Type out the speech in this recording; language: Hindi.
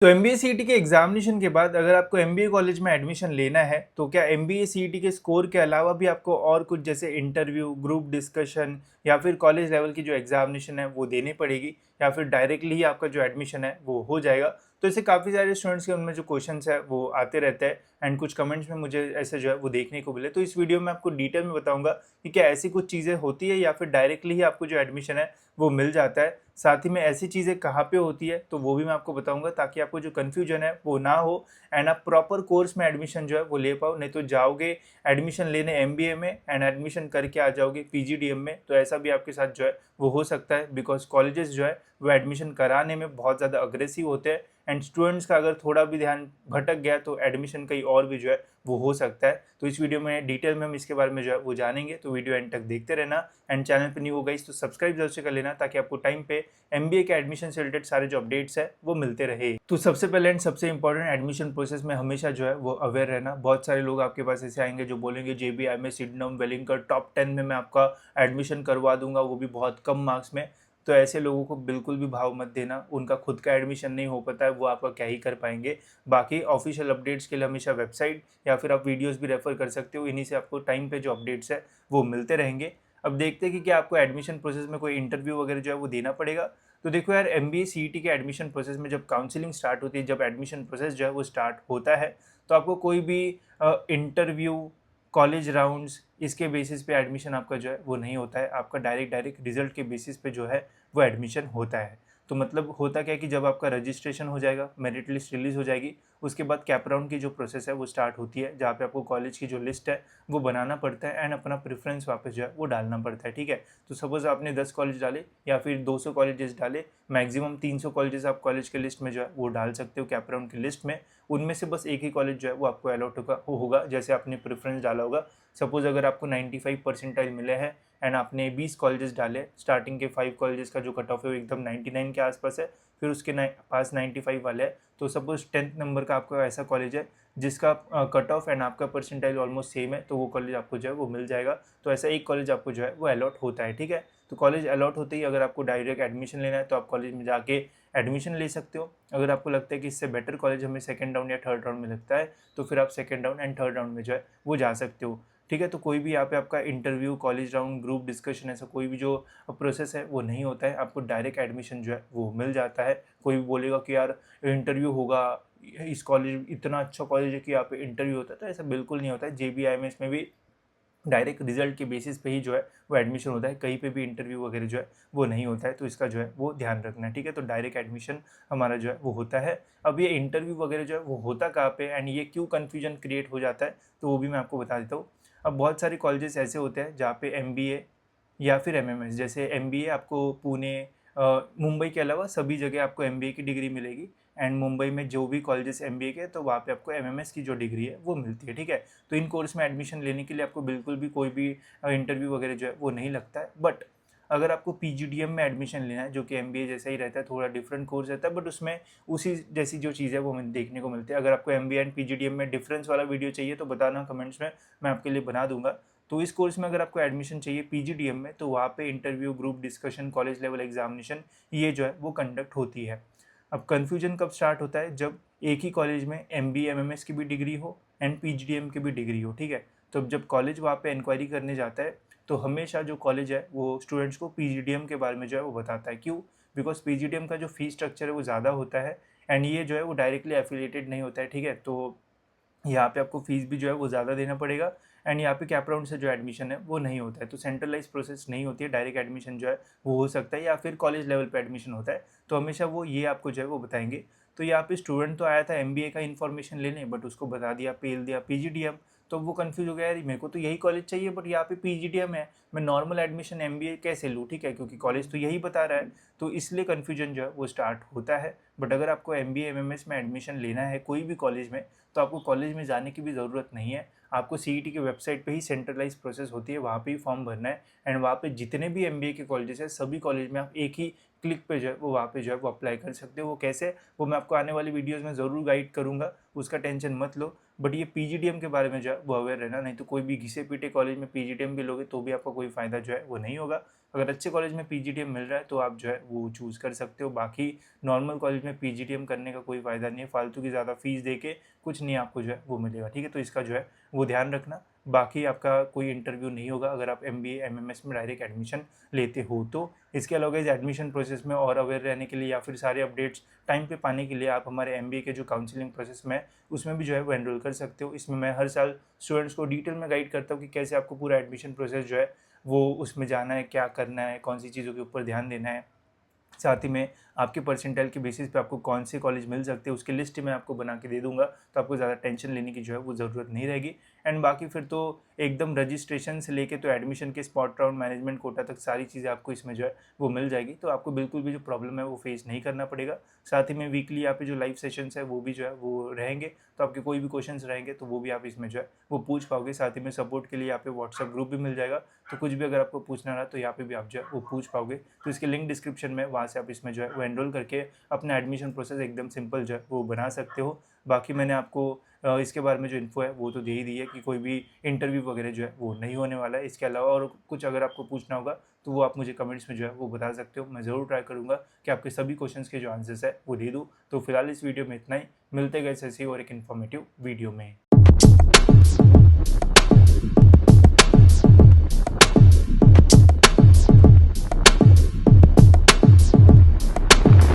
तो एमबीए सीईटी के एग्जामिनेशन के बाद अगर आपको एमबीए कॉलेज में एडमिशन लेना है तो क्या एमबीए सीईटी के स्कोर के अलावा भी आपको और कुछ जैसे इंटरव्यू, ग्रुप डिस्कशन या फिर कॉलेज लेवल की जो एग्जामिनेशन है वो देनी पड़ेगी या फिर डायरेक्टली ही आपका जो एडमिशन है वो हो जाएगा। तो ऐसे काफ़ी सारे स्टूडेंट्स के उनमें जो क्वेश्चंस है वो आते रहते हैं एंड कुछ कमेंट्स में मुझे ऐसे जो है वो देखने को मिले। तो इस वीडियो में आपको डिटेल में बताऊंगा कि क्या ऐसी कुछ चीज़ें होती है या फिर डायरेक्टली ही आपको जो एडमिशन है वो मिल जाता है। साथ ही में ऐसी चीज़ें कहाँ पे होती है तो वो भी मैं आपको बताऊंगा ताकि आपको जो कन्फ्यूजन है वो ना हो एंड आप प्रॉपर कोर्स में एडमिशन जो है वो ले पाओ। नहीं तो जाओगे एडमिशन लेने एमबीए में एंड एडमिशन करके आ जाओगे पीजीडीएम में, तो ऐसा भी आपके साथ जो है वो हो सकता है। बिकॉज कॉलेजेस जो है वो एडमिशन कराने में बहुत ज़्यादा अग्रेसिव होते हैं एंड स्टूडेंट्स का अगर थोड़ा भी ध्यान भटक गया तो एडमिशन कहीं और भी जो है वो हो सकता है। तो इस वीडियो में डिटेल में हम इसके बारे में जो है वो जानेंगे, तो वीडियो एंड तक देखते रहना एंड चैनल पर न्यू हो गई तो सब्सक्राइब जरूर से कर लेना ताकि आपको टाइम पे एमबीए के एडमिशन से रिलेटेड सारे जो अपडेट्स है वो मिलते रहे। तो सबसे पहले एंड सबसे इंपॉर्टेंट, एडमिशन प्रोसेस में हमेशा जो है वो अवेयर रहना। बहुत सारे लोग आपके पास ऐसे आएंगे जो बोलेंगे जेबीआई में सिडनम वेलिंगटन टॉप 10 में मैं आपका एडमिशन करवा दूंगा, वो भी बहुत कम मार्क्स में। तो ऐसे लोगों को बिल्कुल भी भाव मत देना, उनका खुद का एडमिशन नहीं हो पाता है, वो आपका क्या ही कर पाएंगे। बाकी ऑफिशियल अपडेट्स के लिए हमेशा वेबसाइट या फिर आप वीडियोस भी रेफर कर सकते हो, इन्हीं से आपको टाइम पे जो अपडेट्स है वो मिलते रहेंगे। अब देखते हैं कि क्या आपको एडमिशन प्रोसेस में कोई इंटरव्यू वगैरह जो है वो देना पड़ेगा। तो देखो यार, एमबीए सीईटी के एडमिशन प्रोसेस में जब काउंसलिंग स्टार्ट होती है, जब एडमिशन प्रोसेस जो है वो स्टार्ट होता है, तो आपको कोई भी इंटरव्यू, कॉलेज राउंड्स, इसके बेसिस पे एडमिशन आपका जो है वो नहीं होता है। आपका डायरेक्ट डायरेक्ट रिजल्ट के बेसिस पे जो है वो एडमिशन होता है। तो मतलब होता क्या है कि जब आपका रजिस्ट्रेशन हो जाएगा, मेरिट लिस्ट रिलीज हो जाएगी, उसके बाद कैप राउंड की जो प्रोसेस है वो स्टार्ट होती है, जहाँ पे आपको कॉलेज की जो लिस्ट है वो बनाना पड़ता है एंड अपना प्रेफरेंस वापस जो है वो डालना पड़ता है। ठीक है, तो सपोज आपने 10 कॉलेज डाले या फिर 200 कॉलेजेस डाले, मैक्सिमम 300 कॉलेजेस आप कॉलेज के लिस्ट में जो है वो डाल सकते हो कैप राउंड की लिस्ट में। उनमें से बस एक ही कॉलेज जो है वो आपको अलॉट होगा जैसे आपने प्रेफरेंस डाला होगा। सपोज अगर आपको 95 परसेंटाइल मिले हैं एंड आपने 20 कॉलेजेस डाले, स्टार्टिंग के 5 कॉलेजेस का जो कट ऑफ है वो एकदम 99 के आसपास है, फिर उसके पास 95 वाले है, तो सपोज 10th नंबर का आपका ऐसा कॉलेज है जिसका कट ऑफ एंड आपका परसेंटाइल ऑलमोस्ट सेम है, तो वो कॉलेज आपको जो है वो मिल जाएगा। तो ऐसा एक कॉलेज आपको जो है वो अलॉट होता है। ठीक है, तो कॉलेज अलॉट होते ही अगर आपको डायरेक्ट एडमिशन लेना है तो आप कॉलेज में जाके एडमिशन ले सकते हो। अगर आपको लगता है कि इससे बेटर कॉलेज हमें सेकंड राउंड या थर्ड राउंड में लगता है तो फिर आप second round and third round में जो है वो जा सकते हो। ठीक है, तो कोई भी यहाँ पे आपका interview, college round, group discussion, ऐसा कोई भी जो प्रोसेस है वो नहीं होता है, आपको डायरेक्ट एडमिशन जो है वो मिल जाता है। कोई भी बोलेगा कि यार इंटरव्यू होगा, इस कॉलेज इतना अच्छा कॉलेज है कि यहाँ पे इंटरव्यू होता है, तो ऐसा बिल्कुल नहीं होता है। जेबीआईएमएस में भी डायरेक्ट रिजल्ट के बेसिस पे ही जो है वो एडमिशन होता है, कहीं पे भी इंटरव्यू वगैरह जो है वो नहीं होता है, तो इसका जो है वो ध्यान रखना है। ठीक है, तो डायरेक्ट एडमिशन हमारा जो है वो होता है। अब ये इंटरव्यू वगैरह जो है वो होता कहाँ पे एंड ये क्यों कन्फ्यूजन क्रिएट हो जाता है, तो वो भी मैं आपको बता देता हूँ। अब बहुत सारे कॉलेजेस ऐसे होते हैं जहाँ पे एमबीए या फिर एमएमएस, जैसे एमबीए आपको पुणे, मुंबई के अलावा सभी जगह आपको एमबीए की डिग्री मिलेगी एंड मुंबई में जो भी कॉलेजेस एमबीए के, तो वहाँ पे आपको एमएमएस की जो डिग्री है वो मिलती है। ठीक है, तो इन कोर्स में एडमिशन लेने के लिए आपको बिल्कुल भी कोई भी इंटरव्यू वगैरह जो है वो नहीं लगता है। बट अगर आपको पीजीडीएम में एडमिशन लेना है, जो कि एमबीए जैसा ही रहता है, थोड़ा डिफरेंट कोर्स रहता है बट उसमें उसी जैसी जो चीज़ है वो हमें देखने को मिलती है। अगर आपको एमबीए एंड पीजीडीएम में डिफरेंस वाला वीडियो चाहिए तो बताना कमेंट्स में, मैं आपके लिए बना दूंगा। तो इस कोर्स में अगर आपको एडमिशन चाहिए पीजीडीएम में, तो वहाँ पे interview, group discussion, college level examination, ये जो है वो कंडक्ट होती है। अब कन्फ्यूजन कब स्टार्ट होता है, जब एक ही कॉलेज में एमबीए एमएमएस की भी डिग्री हो एंड पीजीडीएम की भी डिग्री हो। ठीक है, तो जब कॉलेज वहाँ पे इंक्वायरी करने जाता है तो हमेशा जो कॉलेज है वो स्टूडेंट्स को पीजीडीएम के बारे में जो है वो बताता है। क्यों? बिकॉज पीजीडीएम का जो फीस स्ट्रक्चर है वो ज़्यादा होता है एंड ये जो है वो डायरेक्टली एफिलिएटेड नहीं होता है। ठीक है, तो यहाँ पे आपको फीस भी जो है वो ज़्यादा देना पड़ेगा एंड यहाँ पे कैप राउंड से जो एडमिशन है वो नहीं होता है, तो सेंट्रलाइज प्रोसेस नहीं होती है, डायरेक्ट एडमिशन जो है वो हो सकता है या फिर कॉलेज लेवल पे एडमिशन होता है, तो हमेशा वो ये आपको जो है वो बताएंगे। तो यहाँ पे स्टूडेंट तो आया था एमबीए का इन्फॉर्मेशन लेने, बट उसको बता दिया, पेल दिया पीजीडीएम, तो वो कंफ्यूज हो गया, यार मेरे को तो यही कॉलेज चाहिए बट यहाँ पे पीजीडीएम है, मैं नॉर्मल एडमिशन एमबीए कैसे लूँ? ठीक है, क्योंकि कॉलेज तो यही बता रहा है, तो इसलिए कन्फ्यूजन जो है वो स्टार्ट होता है। बट अगर आपको एमबीए एमएमएस में एडमिशन लेना है कोई भी कॉलेज में, तो आपको कॉलेज में जाने की भी ज़रूरत नहीं है। आपको सीईटी की वेबसाइट पे ही सेंट्रलाइज प्रोसेस होती है, वहाँ पे ही फॉर्म भरना है एंड वहाँ पे जितने भी एमबीए के कॉलेजेस हैं सभी कॉलेज में आप एक ही क्लिक पे जो है वो वहाँ पे जो है वो अप्लाई कर सकते हो। वो कैसे, वो मैं आपको आने वाली वीडियोज़ में ज़रूर गाइड करूँगा, उसका टेंशन मत लो। बट ये पीजीडीएम के बारे में जो है वो अवेयर रहना, नहीं तो कोई भी घिसे पीटे कॉलेज में पीजीडीएम भी लोगे तो भी आपका कोई फ़ायदा जो है वो नहीं होगा। अगर अच्छे कॉलेज में पीजीटीएम मिल रहा है तो आप जो है वो चूज़ कर सकते हो। बाकी नॉर्मल कॉलेज में पीजीटीएम करने का कोई फ़ायदा नहीं है, फालतू की ज़्यादा फ़ीस दे के कुछ नहीं आपको जो है वो मिलेगा, ठीक है? तो इसका जो है वो ध्यान रखना। बाकी आपका कोई इंटरव्यू नहीं होगा अगर आप एमबीए एमएमएस में डायरेक्ट एडमिशन लेते हो तो। इसके अलावा इस एडमिशन प्रोसेस में और अवेयर रहने के लिए या फिर सारे अपडेट्स टाइम पे पाने के लिए आप हमारे एमबीए के जो काउंसलिंग प्रोसेस में है उसमें भी जो है वो एनरोल कर सकते हो। इसमें मैं हर साल स्टूडेंट्स को डिटेल में गाइड करता हूँ कि कैसे आपको पूरा एडमिशन प्रोसेस जो है वो उसमें जाना है, क्या करना है, कौन सी चीज़ों के ऊपर ध्यान देना है। साथ ही में आपके परसेंटाइल के बेसिस पे आपको कौन से कॉलेज मिल सकते हैं उसकी लिस्ट मैं आपको बना के दे दूंगा, तो आपको ज़्यादा टेंशन लेने की जो है वो ज़रूरत नहीं रहेगी। एंड बाकी फिर तो एकदम रजिस्ट्रेशन से लेके तो एडमिशन के स्पॉट राउंड मैनेजमेंट कोटा तक सारी चीज़ें आपको इसमें जो है वो मिल जाएगी, तो आपको बिल्कुल भी जो प्रॉब्लम है वो फेस नहीं करना पड़ेगा। साथ ही में वीकली यहाँ पे जो लाइव सेशंस है वो भी जो है वो रहेंगे, तो आपके कोई भी क्वेश्चंस रहेंगे तो वो भी आप इसमें जो है वो पूछ पाओगे। साथ ही में सपोर्ट के लिए यहाँ पे व्हाट्सअप ग्रुप भी मिल जाएगा, तो कुछ भी अगर आपको पूछना रहा तो यहाँ पे भी आप जो है वो पूछ पाओगे। तो इसके लिंक डिस्क्रिप्शन में, वहाँ से आप इसमें जो है वो एनरोल करके अपना एडमिशन प्रोसेस एकदम सिंपल जो है वो बना सकते हो। बाकी मैंने आपको इसके बारे में जो इन्फो है वो तो दे ही दी है कि कोई भी इंटरव्यू वगैरह जो है वो नहीं होने वाला है। इसके अलावा और कुछ अगर आपको पूछना होगा तो वो आप मुझे कमेंट्स में जो है वो बता सकते हो। मैं ज़रूर ट्राई करूँगा कि आपके सभी क्वेश्चंस के जो आंसर्स है वो दे दूँ। तो फिलहाल इस वीडियो में इतना ही, मिलते गए ऐसे ही और एक इन्फॉर्मेटिव वीडियो में।